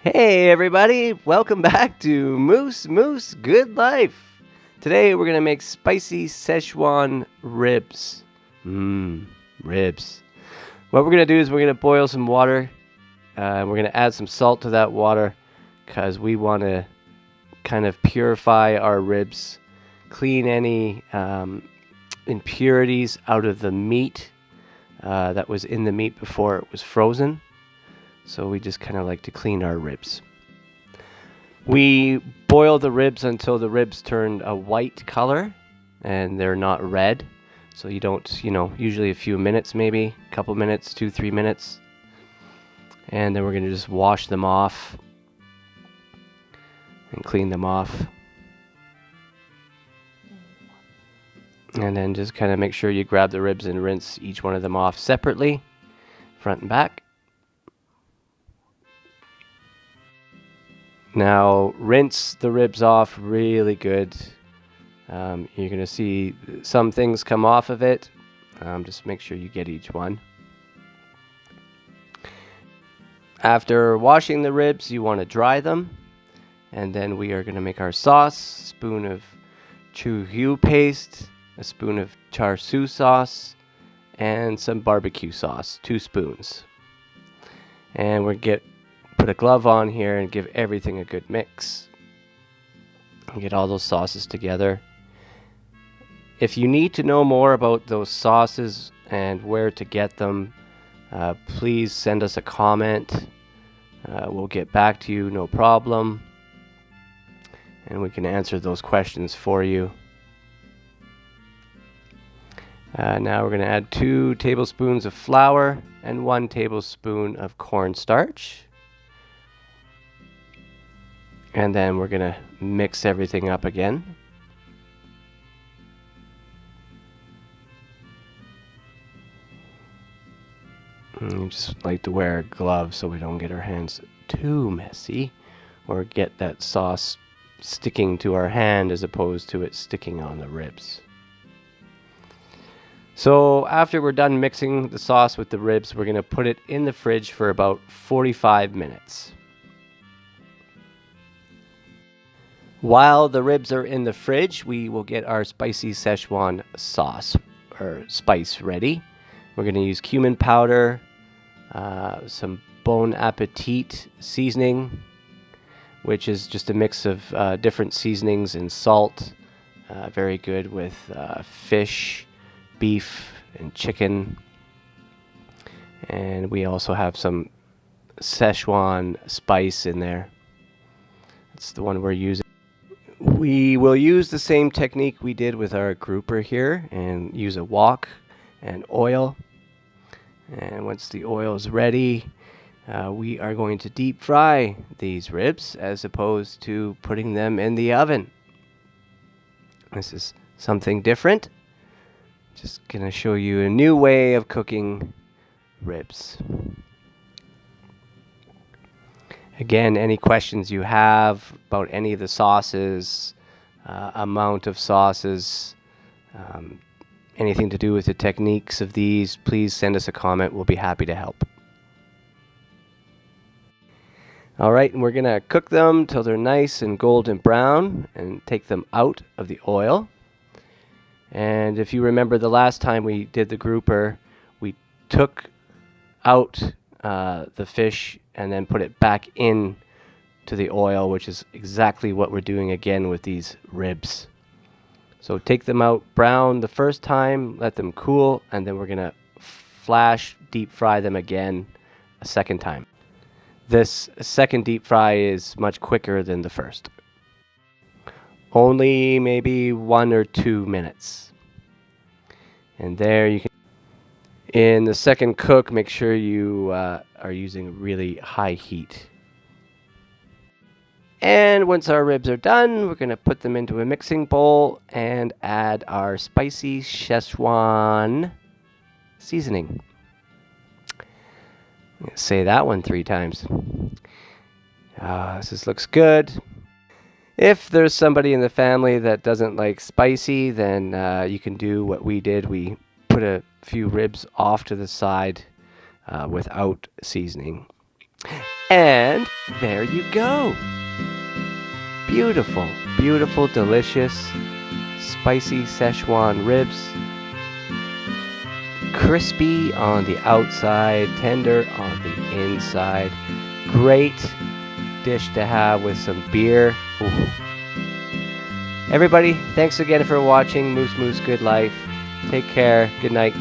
Hey everybody, welcome back to Moose Good Life. Today we're going to make spicy Sichuan ribs. Ribs. What we're going to do is we're going to boil some water. And we're going to add some salt to that water because we want to kind of purify our ribs, clean any impurities out of the meat that was in the meat before it was frozen. So we just kind of like to clean our ribs. We boil the ribs until the ribs turn a white color and they're not red. So you don't, usually a few minutes, maybe a couple minutes, 2-3 minutes. And then we're going to just wash them off and clean them off. And then just kind of make sure you grab the ribs and rinse each one of them off separately, front and back. Now rinse the ribs off really good. You're going to see some things come off of it. Just make sure you get each one. After washing the ribs, you want to dry them. And then we are going to make our sauce. Spoon of chu hu paste, a spoon of char siu sauce, and some barbecue sauce, 2 spoons. And we're going to put a glove on here and give everything a good mix. Get all those sauces together. If you need to know more about those sauces and where to get them, please send us a comment. We'll get back to you, no problem. And we can answer those questions for you. Now we're going to add 2 tablespoons of flour and 1 tablespoon of cornstarch. And then we're going to mix everything up again. And you just like to wear a glove so we don't get our hands too messy or get that sauce sticking to our hand as opposed to it sticking on the ribs. So after we're done mixing the sauce with the ribs, we're going to put it in the fridge for about 45 minutes. While the ribs are in the fridge, we will get our spicy Sichuan sauce or spice ready. We're going to use cumin powder, some Bon Appetit seasoning, which is just a mix of different seasonings and salt. Very good with fish, beef, and chicken. And we also have some Sichuan spice in there. That's the one we're using. We will use the same technique we did with our grouper here and use a wok and oil. And once the oil is ready, we are going to deep fry these ribs as opposed to putting them in the oven. This is something different. Just going to show you a new way of cooking ribs. Again, any questions you have about any of the sauces, amount of sauces, anything to do with the techniques of these, please send us a comment. We'll be happy to help. All right, and we're going to cook them till they're nice and golden brown and take them out of the oil. And if you remember the last time we did the grouper, we took out the fish and then put it back in to the oil, which is exactly what we're doing again with these ribs. So take them out brown the first time, let them cool, and then we're going to flash deep fry them again a second time. This second deep fry is much quicker than the first. Only maybe 1 or 2 minutes. And there you can. In the second cook, make sure you are using really high heat. And once our ribs are done, we're going to put them into a mixing bowl and add our spicy Sichuan seasoning. I'm going to say that one 3 times. This looks good. If there's somebody in the family that doesn't like spicy, then you can do what we did. We put a few ribs off to the side without seasoning. And There you go. Beautiful, beautiful, delicious, spicy Sichuan ribs. Crispy on the outside, tender on the inside. Great dish to have with some beer. Ooh. Everybody, thanks again for watching Moose Moose Good Life. Take care. Good night.